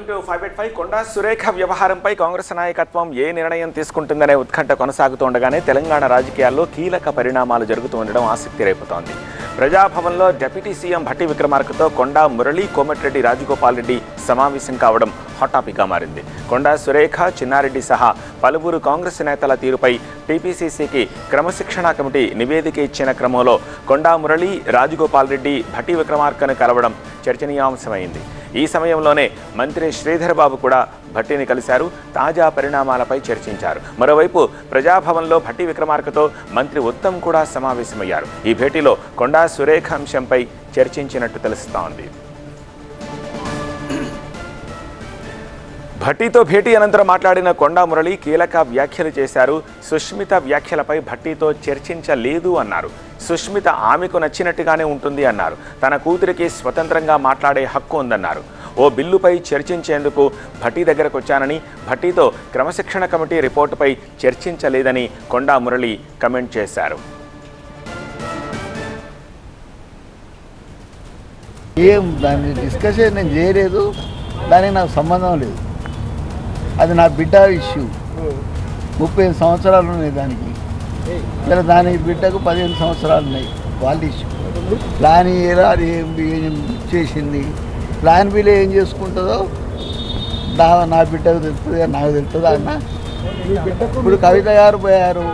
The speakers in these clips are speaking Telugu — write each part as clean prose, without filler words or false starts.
Welcome to 5/5. కొండా సురేఖ వ్యవహారంపై కాంగ్రెస్ నాయకత్వం ఏ నిర్ణయం తీసుకుంటుందనే ఉత్కంఠ కొనసాగుతుండగానే తెలంగాణ రాజకీయాల్లో కీలక పరిణామాలు జరుగుతూ ఉండడం ఆసక్తి రేపుతోంది. ప్రజాభవన్లో డిప్యూటీ సీఎం భట్టి విక్రమార్కతో కొండా మురళీ, కోమటిరెడ్డి రాజగోపాల్ రెడ్డి సమావేశం కావడం హాట్ టాపిక్గా మారింది. కొండా సురేఖ, చిన్నారెడ్డి సహా పలువురు కాంగ్రెస్ నేతల తీరుపై టీపీసీసీకి క్రమశిక్షణా కమిటీ నివేదిక ఇచ్చిన క్రమంలో కొండా మురళీ, రాజగోపాల్ రెడ్డి భట్టి విక్రమార్కను కలవడం చర్చనీయాంశమైంది. ఈ సమయంలోనే మంత్రి శ్రీధర్ బాబు కూడా భట్టిని కలిశారు. తాజా పరిణామాలపై చర్చించారు. మరోవైపు ప్రజాభవన్లో భట్టి విక్రమార్కతో మంత్రి ఉత్తమ్ కూడా సమావేశమయ్యారు. ఈ భేటీలో కొండా సురేఖ అంశంపై చర్చించినట్టు తెలుస్తోంది. భట్టితో భేటీ అనంతరం మాట్లాడిన కొండా మురళి కీలక వ్యాఖ్యలు చేశారు. సుష్మిత వ్యాఖ్యలపై భట్టితో చర్చించలేదు అన్నారు. సుష్మిత ఆమెకు నచ్చినట్టుగానే ఉంటుంది అన్నారు. తన కూతురికి స్వతంత్రంగా మాట్లాడే హక్కు ఉందన్నారు. ఓ బిల్లుపై చర్చించేందుకు భట్టి దగ్గరకు వచ్చానని, భట్టితో క్రమశిక్షణ కమిటీ రిపోర్టుపై చర్చించలేదని కొండా మురళి కమెంట్ చేశారు. ఏం దాన్ని డిస్కషన్ నేను చేయలేదు, దానికి నాకు సంబంధం లేదు. అది నా బిడ్డ ఇష్యూ. 30 సంవత్సరాలు ఉన్నాయి దానికి. ఇలా దాని బిడ్డకు 15 సంవత్సరాలు ఉన్నాయి. వాళ్ళ ఇష్యూ. ప్లాన్ ఎలా ఏం చేసింది, ప్లాన్ బిలో ఏం చేసుకుంటుందో నా బిడ్డకు తెలుస్తుంది, నాకు తెలుస్తుందా అన్న. ఇప్పుడు కవిత గారు పోయారు,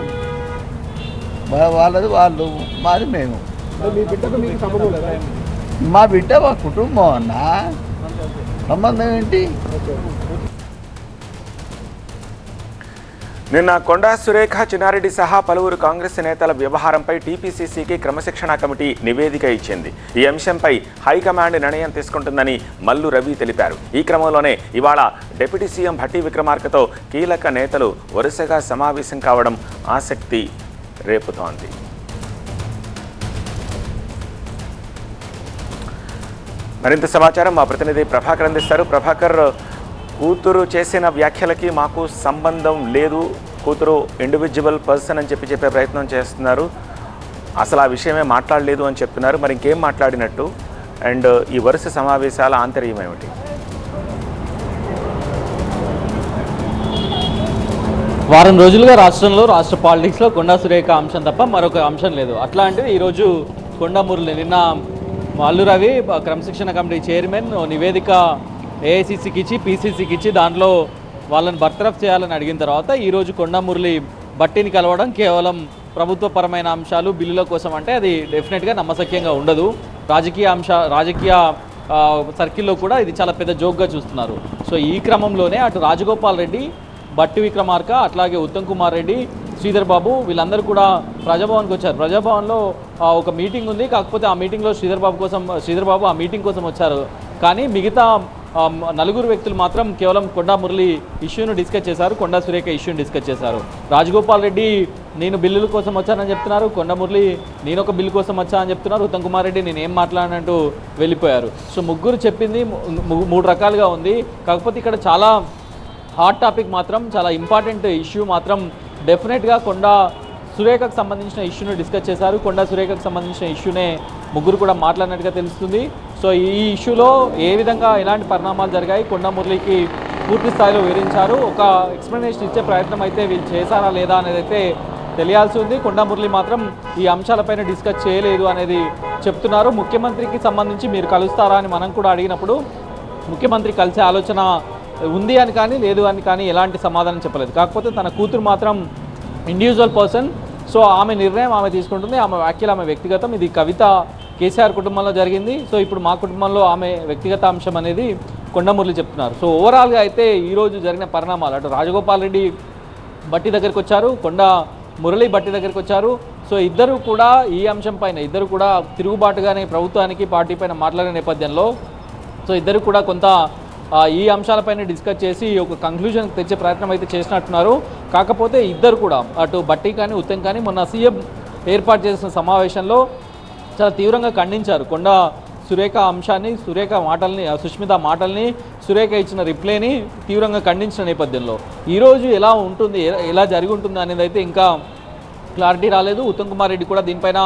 వాళ్ళది వాళ్ళు, మాది మేము. మా బిడ్డ మా కుటుంబం అన్న, సంబంధం ఏంటి? నిన్న కొండా సురేఖ, చిన్నారెడ్డి సహా పలువురు కాంగ్రెస్ నేతల వ్యవహారంపై టీపీసీసీకి క్రమశిక్షణా కమిటీ నివేదిక ఇచ్చింది. ఈ అంశంపై హైకమాండ్ నిర్ణయం తీసుకుంటుందని మల్లు రవి తెలిపారు. ఈ క్రమంలోనే ఇవాళ డిప్యూటీ సీఎం భట్టి విక్రమార్కతో కీలక నేతలు వరుసగా సమావేశం కావడం ఆసక్తి రేపుతోంది. మరింత సమాచారం మా ప్రతినిధి ప్రభాకర్ అందిస్తారు. ప్రభాకర్, కూతురు చేసిన వ్యాఖ్యలకి మాకు సంబంధం లేదు, కూతురు ఇండివిజువల్ పర్సన్ అని చెప్పే ప్రయత్నం చేస్తున్నారు. అసలు ఆ విషయమే మాట్లాడలేదు అని చెప్తున్నారు. మరి ఇంకేం మాట్లాడినట్టు? అండ్ ఈ వరుస సమావేశాల ఆంతర్యం ఏమిటి? వారం రోజులుగా రాష్ట్ర పాలిటిక్స్లో కొండా సురేఖ అంశం తప్ప మరొక అంశం లేదు. అట్లాంటివి ఈరోజు కొండా మురళి, నిన్న మల్లు రవి క్రమశిక్షణ కమిటీ చైర్మన్ నివేదిక ఏఐసీసీకి ఇచ్చి, పీసీసీకి ఇచ్చి దాంట్లో వాళ్ళని బర్తరఫ్ చేయాలని అడిగిన తర్వాత ఈరోజు కొండా మురళి భట్టిని కలవడం కేవలం ప్రభుత్వపరమైన అంశాలు, బిల్లుల కోసం అంటే అది డెఫినెట్గా నమ్మశక్యంగా ఉండదు. రాజకీయ సర్కిల్లో కూడా ఇది చాలా పెద్ద జోక్గా చూస్తున్నారు. సో ఈ క్రమంలోనే అటు రాజగోపాల్ రెడ్డి, భట్టి విక్రమార్క, అట్లాగే ఉత్తమ్ కుమార్ రెడ్డి, శ్రీధర్ బాబు వీళ్ళందరూ కూడా ప్రజాభవన్కి వచ్చారు. ప్రజాభవన్లో ఒక మీటింగ్ ఉంది. కాకపోతే ఆ మీటింగ్లో శ్రీధర్ బాబు ఆ మీటింగ్ కోసం వచ్చారు. కానీ మిగతా 4 వ్యక్తులు మాత్రం కేవలం కొండా మురళి ఇష్యూను డిస్కస్ చేశారు, కొండా సురేఖ ఇష్యూని డిస్కస్ చేశారు. రాజగోపాల్ రెడ్డి నేను బిల్లుల కోసం వచ్చానని చెప్తున్నారు, కొండా మురళి నేను ఒక బిల్లు కోసం వచ్చా అని చెప్తున్నారు, ఉత్తమ్ కుమార్ రెడ్డి నేను ఏం మాట్లాడినట్టు వెళ్ళిపోయారు. సో ముగ్గురు చెప్పింది 3 రకాలుగా ఉంది. కాకపోతే ఇక్కడ చాలా హాట్ టాపిక్ మాత్రం, చాలా ఇంపార్టెంట్ ఇష్యూ మాత్రం డెఫినెట్గా కొండా సురేఖకు సంబంధించిన ఇష్యూను డిస్కస్ చేశారు. కొండా సురేఖకు సంబంధించిన ఇష్యూనే ముగ్గురు కూడా మాట్లాడినట్టుగా తెలుస్తుంది. సో ఈ ఇష్యూలో ఏ విధంగా ఎలాంటి పరిణామాలు జరిగాయి, కొండా మురళికి పూర్తి స్థాయిలో వివరించారు. ఒక ఎక్స్ప్లెనేషన్ ఇచ్చే ప్రయత్నం అయితే వీళ్ళు చేశారా లేదా అనేది అయితే తెలియాల్సి ఉంది. కొండా మురళి మాత్రం ఈ అంశాలపైన డిస్కస్ చేయలేదు అనేది చెప్తున్నారు. ముఖ్యమంత్రికి సంబంధించి మీరు కలుస్తారా అని మనం కూడా అడిగినప్పుడు ముఖ్యమంత్రి కలిసే ఆలోచన ఉంది అని కానీ, లేదు అని కానీ ఎలాంటి సమాధానం చెప్పలేదు. కాకపోతే తన కూతురు మాత్రం ఇండివిజువల్ పర్సన్, సో ఆమె నిర్ణయం ఆమె తీసుకుంటుంది, ఆమె వ్యాఖ్యలు ఆమె వ్యక్తిగతం. ఇది కవిత కేసీఆర్ కుటుంబంలో జరిగింది. సో ఇప్పుడు మా కుటుంబంలో ఆమె వ్యక్తిగత అంశం అనేది కొండా మురళి చెప్తున్నారు. సో ఓవరాల్గా అయితే ఈరోజు జరిగిన పరిణామాలు, అటు రాజగోపాల్ రెడ్డి భట్టి దగ్గరికి వచ్చారు, కొండా మురళి భట్టి దగ్గరికి వచ్చారు. సో ఇద్దరు కూడా ఈ అంశం పైన కూడా తిరుగుబాటుగానే ప్రభుత్వానికి, పార్టీ పైన మాట్లాడే నేపథ్యంలో సో ఇద్దరు కూడా కొంత ఈ అంశాలపైన డిస్కస్ చేసి ఒక కంక్లూజన్ తెచ్చే ప్రయత్నం అయితే చేసినట్టున్నారు. కాకపోతే ఇద్దరు కూడా అటు భట్టి కానీ ఉత్తమ్ కానీ మొన్న సీఎం ఏర్పాటు చేసిన సమావేశంలో చాలా తీవ్రంగా ఖండించారు. కొండా సురేఖ అంశాన్ని, సుష్మిత మాటల్ని, సురేఖ ఇచ్చిన రిప్లైని తీవ్రంగా ఖండించిన నేపథ్యంలో ఈరోజు ఎలా ఉంటుంది, ఎలా జరిగి ఉంటుంది అనేది అయితే ఇంకా క్లారిటీ రాలేదు. ఉత్తమ్ కుమార్ రెడ్డి కూడా దీనిపైన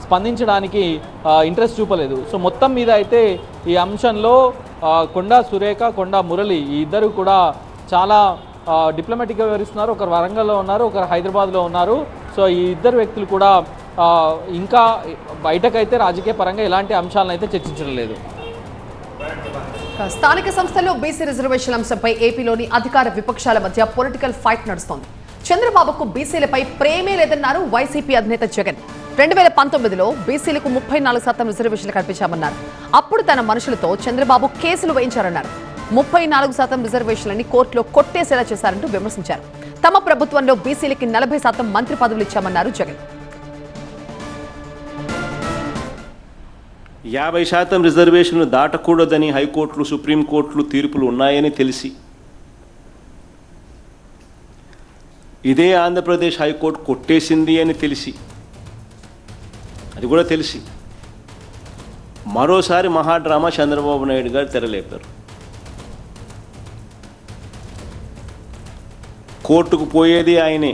స్పందించడానికి ఇంట్రెస్ట్ చూపలేదు. సో మొత్తం మీద అయితే ఈ అంశంలో కొండా సురేఖ, కొండా మురళి ఈ ఇద్దరు కూడా చాలా డిప్లొమాటిక్గా వివరిస్తున్నారు. ఒకరు వరంగల్లో ఉన్నారు, ఒకరు హైదరాబాద్లో ఉన్నారు. సో ఈ ఇద్దరు వ్యక్తులు కూడా ఇంకా బయటకైతే రాజకీయ పరంగా ఎలాంటి అంశాలను అయితే చర్చించడం లేదు. స్థానిక సంస్థల్లో బీసీ రిజర్వేషన్ అంశంపై ఏపీలోని అధికార విపక్షాల మధ్య పొలిటికల్ ఫైట్ నడుస్తోంది. చంద్రబాబుకు బీసీలపై ప్రేమే లేదన్నారు వైసీపీ అధినేత జగన్. 2019లో బీసీలకు 34% రిజర్వేషన్లు కల్పించామన్నారు. అప్పుడు తన మనుషులతో చంద్రబాబు కేసులు వేయించారన్నారు. 34% రిజర్వేషన్లని కోర్టులో కొట్టేసేలా చేశారంటూ విమర్శించారు. తమ ప్రభుత్వంలో బీసీలకి 40% మంత్రి పదవులు ఇచ్చామన్నారు జగన్. 50% రిజర్వేషన్లు దాటకూడదని హైకోర్టులు, సుప్రీంకోర్టులు తీర్పులు ఉన్నాయని తెలిసి ఇదే ఆంధ్రప్రదేశ్ హైకోర్టు కొట్టేసింది అని తెలిసి, అది కూడా తెలిసి మరోసారి మహాడ్రామా చంద్రబాబు నాయుడు గారు తెరలేపారు. కోర్టుకు పోయేది ఆయనే,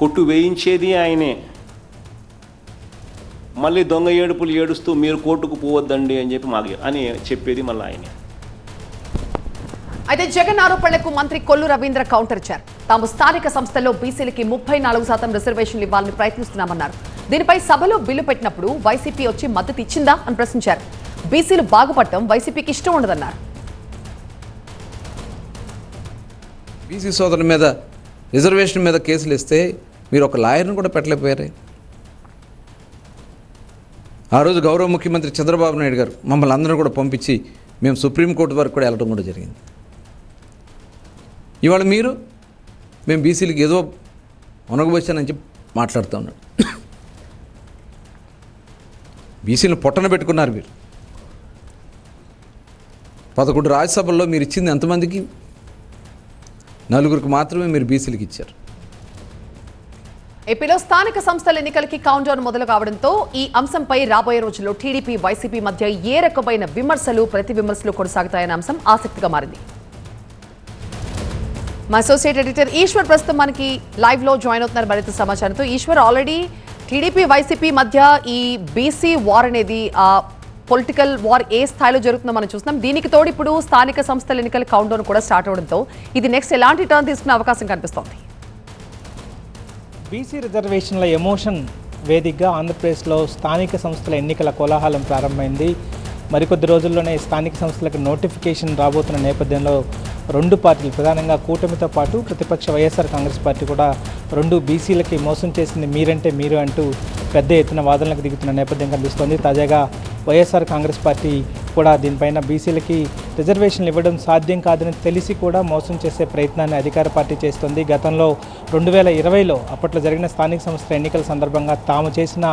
కొట్టు వేయించేది ఆయనే, మళ్ళీ దొంగ ఏడుపులు ఏడుస్తూ మీరు కోర్టుకు పోవద్దండి అని చెప్పేది మళ్ళీ ఆయనే. అయితే జగన్ ఆరోపణలకు మంత్రి కొల్లు రవీంద్ర కౌంటర్ ఇచ్చారు. తాము స్థానిక సంస్థల్లో బీసీలకి 34% రిజర్వేషన్లు ఇవ్వాలని ప్రయత్నిస్తున్నామన్నారు. దీనిపై సభలో బిల్లు పెట్టినప్పుడు వైసీపీ వచ్చి మద్దతు ఇచ్చిందా అని ప్రశ్నించారు. బీసీలు బాగుపడటం వైసీపీకి ఇష్టం ఉండదన్నారు. బీసీ సోదరుల మీద రిజర్వేషన్ మీద కేసులు ఇస్తే మీరు ఒక లాయర్ను కూడా పెట్టలేకపోయారే. ఆ రోజు గౌరవ ముఖ్యమంత్రి చంద్రబాబు నాయుడు గారు మమ్మల్ని అందరూ కూడా పంపించి మేము సుప్రీంకోర్టు వరకు కూడా వెళ్ళడం కూడా జరిగింది. ఇవాళ మీరు మేము బీసీలకు ఏదో మునగబోచ్చానని చెప్పి మాట్లాడుతూ ఉన్నాడు. బీసీలను పొట్టన పెట్టుకున్నారు మీరు. 11 రాజ్యసభల్లో మీరు ఇచ్చింది ఎంతమందికి? 4 మాత్రమే మీరు బీసీలకు ఇచ్చారు. ఏపీలో స్థానిక సంస్థల ఎన్నికలకి కౌంట్ డౌన్ మొదలు కావడంతో ఈ అంశంపై రాబోయే రోజుల్లో టీడీపీ, వైసీపీ మధ్య ఏ రకమైన విమర్శలు, ప్రతి విమర్శలు కొనసాగుతాయన్న అంశం ఆసక్తిగా మారింది. మా అసోసియేట్ ఎడిటర్ ఈశ్వర్ ప్రస్తుతం మనకి లైవ్ లో జాయిన్ అవుతున్నారు మరింత సమాచారంతో. ఈశ్వర్, ఆల్రెడీ టీడీపీ, వైసీపీ మధ్య ఈ బీసీ వార్ అనేది పొలిటికల్ వార్ ఏ స్థాయిలో జరుగుతుందో మనం చూస్తున్నాం. దీనికి తోడు ఇప్పుడు స్థానిక సంస్థల ఎన్నికల కౌంట్ డౌన్ కూడా స్టార్ట్ అవడంతో ఇది నెక్స్ట్ ఎలాంటి టర్న్ తీసుకునే అవకాశం కనిపిస్తోంది? బీసీ రిజర్వేషన్ల ఎమోషన్ వేదికగా ఆంధ్రప్రదేశ్లో స్థానిక సంస్థల ఎన్నికల కోలాహలం ప్రారంభమైంది. మరికొద్ది రోజుల్లోనే స్థానిక సంస్థలకు నోటిఫికేషన్ రాబోతున్న నేపథ్యంలో రెండు పార్టీలు, ప్రధానంగా కూటమితో పాటు ప్రతిపక్ష వైఎస్ఆర్ కాంగ్రెస్ పార్టీ కూడా రెండు బీసీలకి మోసం చేసింది మీరంటే మీరు అంటూ పెద్ద ఎత్తున వాదనలకు దిగుతున్న నేపథ్యం కనిపిస్తోంది. తాజాగా వైఎస్ఆర్ కాంగ్రెస్ పార్టీ కూడా దీనిపైన బీసీలకి రిజర్వేషన్లు ఇవ్వడం సాధ్యం కాదని తెలిసి కూడా మోసం చేసే ప్రయత్నాన్ని అధికార పార్టీ చేస్తోంది. గతంలో 2020లో అప్పట్లో జరిగిన స్థానిక సంస్థల ఎన్నికల సందర్భంగా తాము చేసిన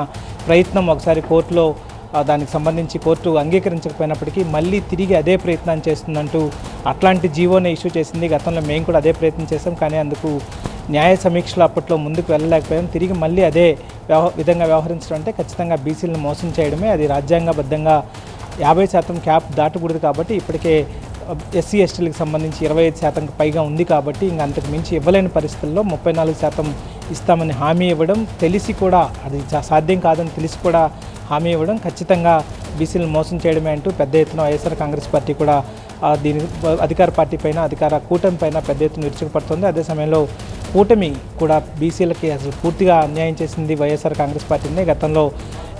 ప్రయత్నం ఒకసారి కోర్టులో దానికి సంబంధించి కోర్టు అంగీకరించకపోయినప్పటికీ మళ్ళీ తిరిగి అదే ప్రయత్నం చేస్తుందంటూ అట్లాంటి జీవోనే ఇష్యూ చేసింది. గతంలో మేము కూడా అదే ప్రయత్నం చేసాం, కానీ అందుకు న్యాయ సమీక్షలో అప్పట్లో ముందుకు వెళ్ళలేకపోయాం. తిరిగి మళ్ళీ అదే విధంగా వ్యవహరించడం అంటే ఖచ్చితంగా బీసీలను మోసం చేయడమే. అది రాజ్యాంగబద్ధంగా 50% క్యాప్ దాటకూడదు కాబట్టి ఇప్పటికే ఎస్సీ ఎస్టీలకు సంబంధించి 25% పైగా ఉంది కాబట్టి ఇంకా అంతకు మించి ఇవ్వలేని పరిస్థితుల్లో 34% ఇస్తామని హామీ ఇవ్వడం, తెలిసి కూడా అది సాధ్యం కాదని తెలిసి కూడా హామీ ఇవ్వడం ఖచ్చితంగా బీసీలను మోసం చేయడమే అంటూ పెద్ద ఎత్తున వైఎస్ఆర్ కాంగ్రెస్ పార్టీ కూడా దీని అధికార పార్టీ పైన, అధికార కూటమి పైన పెద్ద ఎత్తున విరుచుకుపడుతుంది. అదే సమయంలో కూటమి కూడా బీసీలకి అసలు పూర్తిగా అన్యాయం చేసింది వైఎస్ఆర్ కాంగ్రెస్ పార్టీనే. గతంలో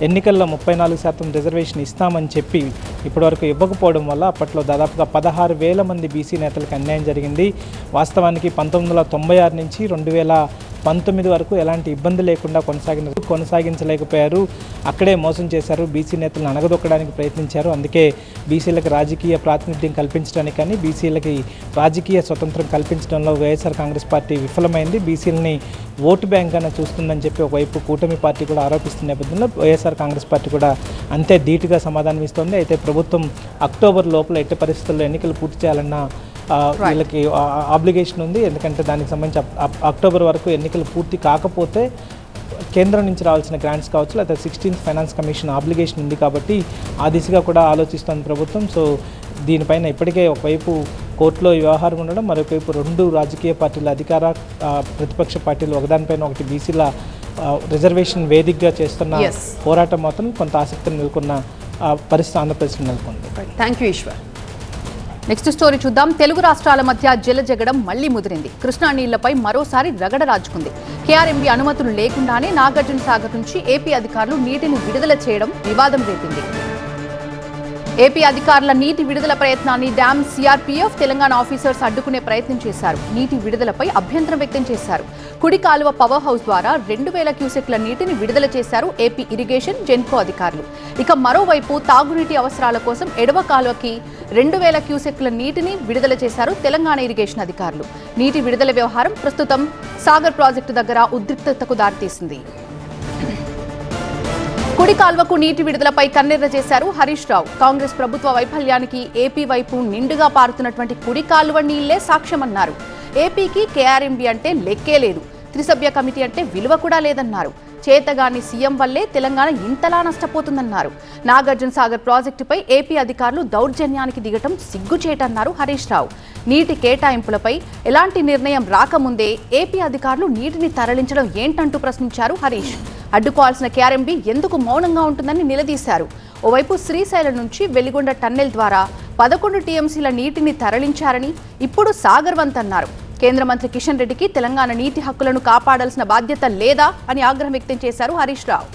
ఎన్నికల్లో 34% రిజర్వేషన్ ఇస్తామని చెప్పి ఇప్పటివరకు ఇవ్వకపోవడం వల్ల అప్పట్లో దాదాపుగా 16,000 మంది బీసీ నేతలకు అన్యాయం జరిగింది. వాస్తవానికి 1996 నుంచి 2019 వరకు ఎలాంటి ఇబ్బంది లేకుండా కొనసాగించలేకపోయారు. అక్కడే మోసం చేశారు. బీసీ నేతలను అణగదొక్కడానికి ప్రయత్నించారు. అందుకే బీసీలకు రాజకీయ ప్రాతినిధ్యం కల్పించడానికి కానీ బీసీలకి రాజకీయ స్వతంత్రం కల్పించడంలో వైఎస్ఆర్ కాంగ్రెస్ పార్టీ విఫలమైంది. బీసీలని ఓటు బ్యాంక్గానే చూస్తుందని చెప్పి ఒకవైపు కూటమి పార్టీ కూడా ఆరోపిస్తున్న నేపథ్యంలో వైఎస్ఆర్ కాంగ్రెస్ పార్టీ కూడా అంతే ధీటుగా సమాధానం ఇస్తోంది. అయితే ప్రభుత్వం అక్టోబర్ లోపల ఎట్టి పరిస్థితుల్లో ఎన్నికలు పూర్తి చేయాలన్న వీళ్ళకి ఆబ్లిగేషన్ ఉంది. ఎందుకంటే దానికి సంబంధించి అక్టోబర్ వరకు ఎన్నికలు పూర్తి కాకపోతే కేంద్రం నుంచి రావాల్సిన గ్రాంట్స్ కావచ్చు, లేదా 16th ఫైనాన్స్ కమిషన్ ఆబ్లిగేషన్ ఉంది కాబట్టి ఆ దిశగా కూడా ఆలోచిస్తోంది ప్రభుత్వం. సో దీనిపైన ఇప్పటికే ఒకవైపు కోర్టులో వ్యవహారం ఉండడం, మరొకవైపు రెండు రాజకీయ పార్టీల అధికార ప్రతిపక్ష పార్టీలు ఒకదానిపైన ఒకటి బీసీల రిజర్వేషన్ వేదికగా చేస్తున్న పోరాటం మాత్రం కొంత ఆసక్తిని నెలకొన్న పరిస్థితి ఆంధ్రప్రదేశ్లో నెలకొంది. Thank you Ishwar. Next story చూద్దాం. తెలుగు రాష్ట్రాల మధ్య జలజగడం మళ్లీ ముదిరింది. కృష్ణా నీళ్లపై మరోసారి రగడ రాజుకుంది. కేఆర్ఎంబీ అనుమతులు లేకుండానే నాగార్జున సాగర్ నుంచి ఏపీ అధికారులు నీటిని విడుదల చేయడం వివాదం రేపింది. ఏపీ అధికారుల నీటి విడుదల ప్రయత్నాన్ని డ్యామ్ సిఆర్పీఎఫ్ తెలంగాణ ఆఫీసర్స్ అడ్డుకునే ప్రయత్నం చేశారు. నీటి విడుదలపై అభ్యంతరం వ్యక్తం చేశారు. కుడి కాలువ పవర్ హౌస్ ద్వారా 2000 క్యూసెక్ల నీటిని విడుదల చేశారు ఏపీ ఇరిగేషన్ జెన్కో అధికారులు. ఇక మరోవైపు తాగునీటి అవసరాల కోసం ఎడవ కాలువకి 2000 క్యూసెక్ల నీటిని విడుదల చేశారు తెలంగాణ ఇరిగేషన్ అధికారులు. నీటి విడుదల వ్యవహారం ప్రస్తుతం సాగర్ ప్రాజెక్టు దగ్గర ఉద్రిక్తతకు దారితీసింది. కుడి కాల్వకు నీటి విడుదలపై కన్నెర్ర చేశారు హరీష్ రావు. కాంగ్రెస్ ప్రభుత్వ వైఫల్యానికి ఏపీ వైపు నిండుగా పారుతున్నటువంటి కుడి కాలువ నీళ్లే సాక్ష్యమన్నారు. ఏపీకి కేఆర్ఎంబీ అంటే లెక్కే లేదు, త్రిసభ్య కమిటీ అంటే విలువ కూడా లేదన్నారు. చేతగాని సీఎం వల్లే తెలంగాణ ఇంతలా నష్టపోతుందన్నారు. నాగార్జున సాగర్ ప్రాజెక్టుపై ఏపీ అధికారులు దౌర్జన్యానికి దిగటం సిగ్గుచేటన్నారు హరీష్ రావు. నీటి కేటాయింపులపై ఎలాంటి నిర్ణయం రాకముందే ఏపీ అధికారులు నీటిని తరలించడం ఏంటంటూ ప్రశ్నించారు హరీష్. అడ్డుకోవాల్సిన కేఆర్ఎంబీ ఎందుకు మౌనంగా ఉంటుందని నిలదీశారు. ఓవైపు శ్రీశైలం నుంచి వెలిగొండ టన్నెల్ ద్వారా 11 టీఎంసీల నీటిని తరలించారని, ఇప్పుడు సాగర్ వంతన్నారు. కేంద్ర మంత్రి కిషన్ రెడ్డికి తెలంగాణ నీటి హక్కులను కాపాడాల్సిన బాధ్యత లేదా అని ఆగ్రహం వ్యక్తం చేశారు హరీష్ రావు.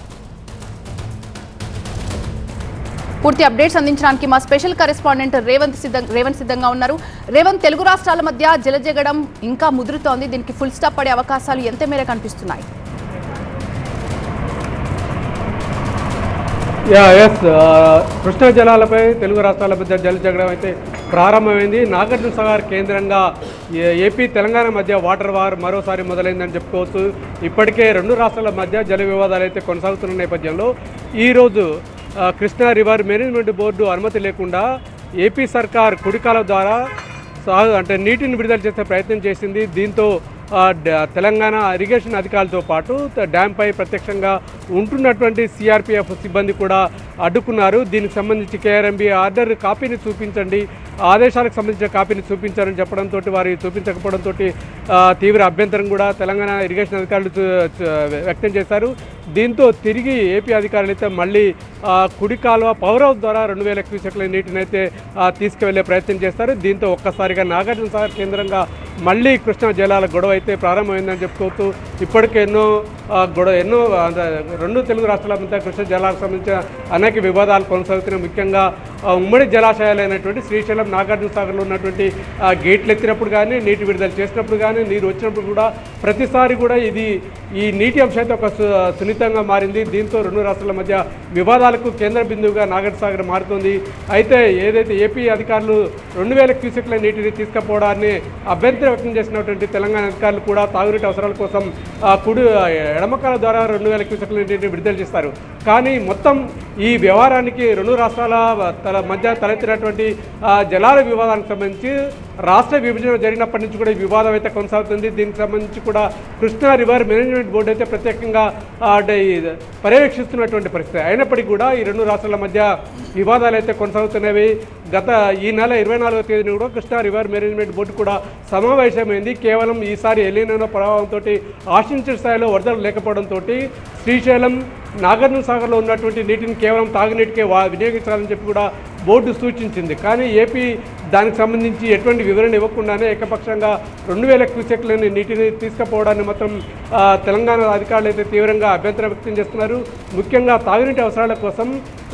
పూర్తి అప్డేట్స్ అందించడానికి మా స్పెషల్ కరెస్పాండెంట్ రేవంత్ సిద్ధంగా ఉన్నారు. రేవంత్, తెలుగు రాష్ట్రాల మధ్య జలజగడం ఇంకా ముదురుతోంది. దీనికి ఫుల్ స్టాప్ పడే అవకాశాలు ఎంత మేర కనిపిస్తున్నాయి? కృష్ణా జలాలపై తెలుగు రాష్ట్రాల మధ్య జలజగడం అయితే ప్రారంభమైంది. నాగార్జున సాగర్ కేంద్రంగా ఏపీ తెలంగాణ మధ్య వాటర్ వార్ మరోసారి మొదలైందని చెప్పుకోవచ్చు. ఇప్పటికే రెండు రాష్ట్రాల మధ్య జల వివాదాలు అయితే కొనసాగుతున్న నేపథ్యంలో ఈరోజు కృష్ణా రివర్ మేనేజ్మెంట్ బోర్డు అనుమతి లేకుండా ఏపీ సర్కార్ కుడికాల ద్వారా నీటిని విడుదల చేసే ప్రయత్నం చేసింది. దీంతో తెలంగాణ ఇరిగేషన్ అధికారులతో పాటు డ్యాంపై ప్రత్యక్షంగా ఉంటున్నటువంటి సిఆర్పీఎఫ్ సిబ్బంది కూడా అడ్డుకున్నారు. దీనికి సంబంధించి కేఆర్ఎంబీ ఆర్డర్ కాపీని చూపించండి, ఆదేశాలకు సంబంధించిన కాపీని చూపించారని చెప్పడంతో వారు చూపించకపోవడంతో తీవ్ర అభ్యంతరం కూడా తెలంగాణ ఇరిగేషన్ అధికారులు వ్యక్తం చేశారు. దీంతో తిరిగి ఏపీ అధికారులు అయితే మళ్ళీ కుడి కాలువ పవర్ హౌస్ ద్వారా 2000 క్యూసెక్ల నీటిని అయితే తీసుకువెళ్లే ప్రయత్నం చేస్తారు. దీంతో ఒక్కసారిగా నాగార్జున సాగర్ కేంద్రంగా మళ్ళీ కృష్ణా జలాల గొడవ అయితే ప్రారంభమైందని చెప్పుకోవచ్చు. ఇప్పటికే ఎన్నో రెండు తెలుగు రాష్ట్రాల మధ్య కృష్ణా జలాలకు సంబంధించిన అనేక వివాదాలు కొనసాగుతున్నాయి. ముఖ్యంగా ఉమ్మడి జలాశయాలైనటువంటి శ్రీశైలం, నాగార్జున సాగర్లో ఉన్నటువంటి గేట్లు ఎత్తినప్పుడు కానీ, నీటి విడుదల చేసినప్పుడు కానీ, నీరు వచ్చినప్పుడు కూడా ప్రతిసారి కూడా ఈ నీటి అంశం అయితే ఒక సున్నితంగా మారింది. దీంతో రెండు రాష్ట్రాల మధ్య వివాదాలకు కేంద్ర బిందువుగా నాగార్జున సాగర్ మారుతుంది. అయితే ఏదైతే ఏపీ అధికారులు 2000 క్యూసెక్ల నీటిని తీసుకుపోవడాన్ని అభ్యంతరం వ్యక్తం చేసినటువంటి తెలంగాణ అధికారులు కూడా తాగునీటి అవసరాల కోసం ఎడమకాల ద్వారా 2000 క్యూసెక్ల నీటిని విడుదల చేస్తారు. కానీ మొత్తం ఈ వ్యవహారానికి రెండు రాష్ట్రాల మధ్య తలెత్తినటువంటి జలాల వివాదానికి సంబంధించి రాష్ట్ర విభజన జరిగినప్పటి నుంచి కూడా ఈ వివాదం అయితే కొనసాగుతుంది. దీనికి సంబంధించి కూడా కృష్ణా రివర్ మేనేజ్మెంట్ బోర్డు అయితే ప్రత్యేకంగా పర్యవేక్షిస్తున్నటువంటి పరిస్థితి. అయినప్పటికీ కూడా ఈ రెండు రాష్ట్రాల మధ్య వివాదాలు అయితే కొనసాగుతున్నవి. ఈ నెల 24వ తేదీన కూడా కృష్ణా రివర్ మేనేజ్మెంట్ బోర్డు కూడా సమావేశమైంది. కేవలం ఈసారి ఎల్లినో ప్రభావంతో ఆశించిన స్థాయిలో వరదలు లేకపోవడంతో శ్రీశైలం, నాగార్జున సాగర్లో ఉన్నటువంటి నీటిని కేవలం తాగునీటికే వినియోగించాలని చెప్పి కూడా బోర్డు సూచించింది. కానీ ఏపీ దానికి సంబంధించి ఎటువంటి వివరణ ఇవ్వకుండానే ఏకపక్షంగా 2000 క్యూసెక్లని నీటిని తీసుకుపోవడాన్ని మాత్రం తెలంగాణ అధికారులు అయితే తీవ్రంగా అభ్యంతరం వ్యక్తం చేస్తున్నారు. ముఖ్యంగా తాగునీటి అవసరాల కోసం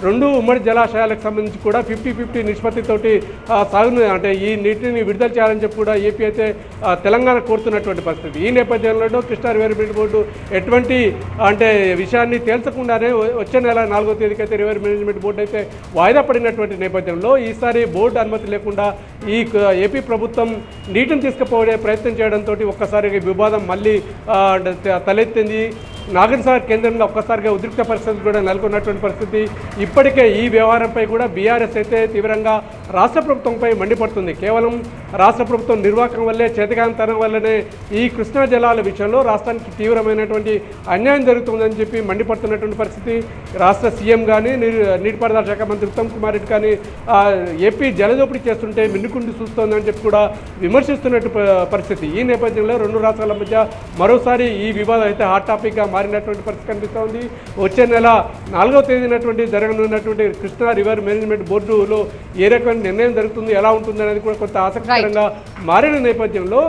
రెండు ఉమ్మడి జలాశయాలకు సంబంధించి కూడా 50-50 నిష్పత్తితోటి ఈ నీటిని విడుదల చేయాలని చెప్పి కూడా ఏపీ అయితే తెలంగాణ కోరుతున్నటువంటి పరిస్థితి. ఈ నేపథ్యంలో కృష్ణా రివర్ మేనేజ్మెంట్ బోర్డు ఎటువంటి విషయాన్ని తేల్చకుండానే వచ్చే నెల 4వ తేదీకైతే రివర్ మేనేజ్మెంట్ బోర్డు అయితే వాయిదా పడినటువంటి నేపథ్యంలో ఈసారి బోర్డు అనుమతి లేకుండా ఈ ఏపీ ప్రభుత్వం నీటిని తీసుకుపోయే ప్రయత్నం చేయడంతో ఒక్కసారిగా వివాదం మళ్ళీ తలెత్తింది. నాగార్జున సాగర్ కేంద్రంగా ఒక్కసారిగా ఉద్రిక్త పరిస్థితి కూడా నెలకొన్నటువంటి పరిస్థితి. ఇప్పటికే ఈ వ్యవహారంపై కూడా బీఆర్ఎస్ అయితే తీవ్రంగా రాష్ట్ర ప్రభుత్వంపై మండిపడుతుంది. కేవలం రాష్ట్ర ప్రభుత్వం నిర్వాహకం వల్లే, చేతకాంతనం వల్లనే ఈ కృష్ణా జలాల విషయంలో రాష్ట్రానికి తీవ్రమైనటువంటి అన్యాయం జరుగుతుందని చెప్పి మండిపడుతున్నటువంటి పరిస్థితి. రాష్ట్ర సీఎం కానీ, నీటిపారుదల శాఖ మంత్రి ఉత్తమ్ కుమార్ రెడ్డి కానీ ఏపీ జలదోపిడీ చేస్తుంటే మిన్నుకుండి చూస్తోందని చెప్పి కూడా విమర్శిస్తున్నట్టు పరిస్థితి. ఈ నేపథ్యంలో రెండు రాష్ట్రాల మధ్య మరోసారి ఈ వివాదం అయితే హాట్ టాపిక్గా మారినటువంటి పరిస్థితి కనిపిస్తోంది. వచ్చే నెల 4వ తేదీనటువంటి జరగనున్నటువంటి కృష్ణా రివర్ మేనేజ్మెంట్ బోర్డులో ఏ రకమైన నిర్ణయం జరుగుతుంది, ఎలా ఉంటుంది అనేది కూడా కొంత ఆసక్తికరంగా మారిన నేపథ్యంలో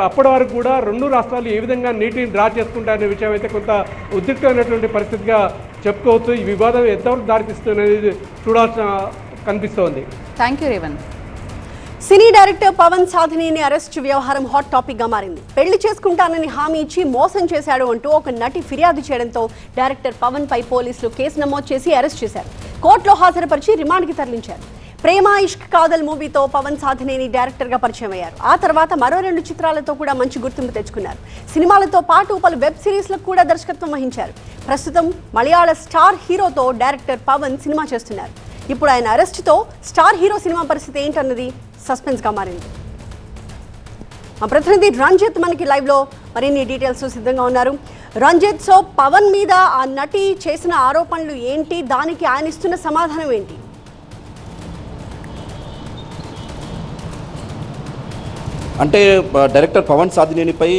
అప్పటి వరకు కూడా రెండు రాష్ట్రాలు ఏ విధంగా నీటిని డ్రా చేసుకుంటారనే విషయం అయితే కొంత ఉద్రిక్తమైనటువంటి పరిస్థితిగా చెప్పుకోవచ్చు. ఈ వివాదం ఎంతవరకు దారితీస్తుందనేది చూడాల్సిన కనిపిస్తోంది. Thank you Revanth. Cine director Pawan Sadhineni arrest వ్యవహారం హాట్ టాపిక్ గా మారింది. పెళ్లి చేసుకుంటానని హామీ ఇచ్చి మోసం చేశాడు అంటూ ఒక నటి ఫిర్యాదు చేయడంతో డైరెక్టర్ పవన్ పై పోలీసులు కేసు నమోదు చేసి అరెస్ట్ చేశారు. కోర్టులో హాజరుపరిచి రిమాండ్కి తరలించారు. ప్రేమ ఇష్క్ కాదల్ మూవీతో పవన్ సాధినేని డైరెక్టర్ గా పరిచయం అయ్యారు. ఆ తర్వాత మరో 2 చిత్రాలతో కూడా మంచి గుర్తింపు తెచ్చుకున్నారు. సినిమాలతో పాటు పలు వెబ్ సిరీస్లకు కూడా దర్శకత్వం వహించారు. ప్రస్తుతం మలయాళ స్టార్ హీరోతో డైరెక్టర్ పవన్ సినిమా చేస్తున్నారు. ఇప్పుడు ఆయన అరెస్టుతో స్టార్ హీరో సినిమా పరిస్థితి ఏంటన్నది సస్పెన్స్ గా మారింది. మా ప్రతినిధి రంజిత్ మనకి లైవ్ లో మరిన్ని డీటెయిల్స్ సిద్ధంగా ఉన్నారు. రంజిత్, సో పవన్ మీద ఆ నటి చేసిన ఆరోపణలు ఏంటి, దానికి ఆయన ఇస్తున్న సమాధానం ఏంటి? అంటే డైరెక్టర్ పవన్ సాధినేనిపై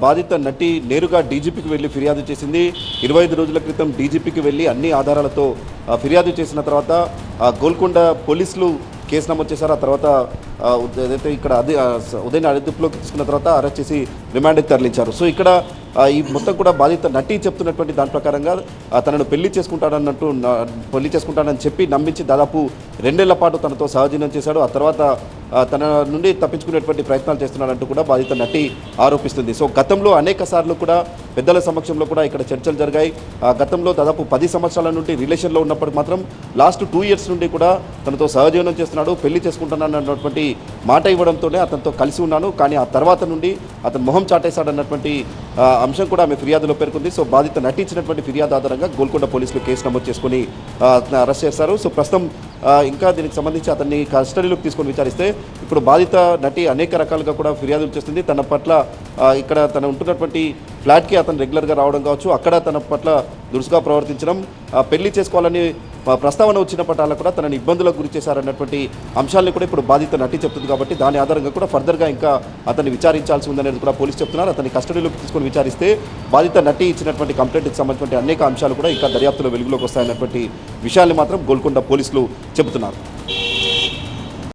బాధిత నటి నేరుగా డీజీపీకి వెళ్ళి ఫిర్యాదు చేసింది. 25 రోజుల క్రితం డీజీపీకి వెళ్ళి అన్ని ఆధారాలతో ఫిర్యాదు చేసిన తర్వాత గోల్కొండ పోలీసులు కేసు నమోదు చేశారు. ఆ తర్వాత ఏదైతే ఇక్కడ ఉదయం అదుపులోకి తీసుకున్న తర్వాత అరెస్ట్ చేసి రిమాండ్కి తరలించారు. సో ఇక్కడ ఈ మొత్తం కూడా బాధిత నటి చెప్తున్నటువంటి దాని ప్రకారంగా తనను పెళ్లి చేసుకుంటానని చెప్పి నమ్మించి దాదాపు 2 ఏళ్ల పాటు తనతో సహజీవనం చేశాడు. ఆ తర్వాత తన నుండి తప్పించుకునేటువంటి ప్రయత్నాలు చేస్తున్నాడంటూ కూడా బాధిత నటి ఆరోపిస్తుంది. సో గతంలో అనేక సార్లు కూడా పెద్దల సమక్షంలో కూడా ఇక్కడ చర్చలు జరిగాయి. గతంలో దాదాపు 10 సంవత్సరాల నుండి రిలేషన్లో ఉన్నప్పుడు మాత్రం లాస్ట్ 2 ఇయర్స్ నుండి కూడా తనతో సహజీవనం చేస్తున్నాడు, పెళ్లి చేసుకుంటున్నాను అన్నటువంటి మాట ఇవ్వడంతోనే అతనితో కలిసి ఉన్నాను, కానీ ఆ తర్వాత నుండి అతను మొహం చాటేశాడన్నటువంటి అంశం కూడా ఆమె ఫిర్యాదులో పేర్కొంది. సో బాధిత నటి ఇచ్చినటువంటి ఫిర్యాదు ఆధారంగా గోల్కొండ పోలీసులు కేసు నమోదు చేసుకుని అరెస్ట్ చేశారు. సో ప్రస్తుతం ఇంకా దీనికి సంబంధించి అతన్ని కస్టడీలోకి తీసుకొని విచారిస్తే ఇప్పుడు బాధిత నటి అనేక రకాలుగా కూడా ఫిర్యాదులు చేస్తుంది. తన పట్ల ఇక్కడ తన ఉంటున్నటువంటి ఫ్లాట్కి అతను రెగ్యులర్గా రావడం కావచ్చు, అక్కడ తన పట్ల దురుసుగా ప్రవర్తించడం, పెళ్లి చేసుకోవాలని ప్రస్తావన వచ్చిన పట్ల కూడా తనని ఇబ్బందులకు గురి చేశారన్నటువంటి అంశాలను కూడా ఇప్పుడు బాధిత నటి చెప్తుంది. కాబట్టి దాని ఆధారంగా కూడా ఫర్దర్గా ఇంకా అతన్ని విచారించాల్సి ఉందనేది కూడా పోలీసు చెప్తున్నారు. అతన్ని కస్టడీలోకి తీసుకొని విచారిస్తే బాధిత నటి ఇచ్చినటువంటి కంప్లైంట్కి సంబంధించిన అనేక అంశాలు కూడా ఇంకా దర్యాప్తులో వెలుగులోకి వస్తాయన్నటువంటి విషయాన్ని మాత్రం గోల్కొండ పోలీసులు చెబుతున్నారు.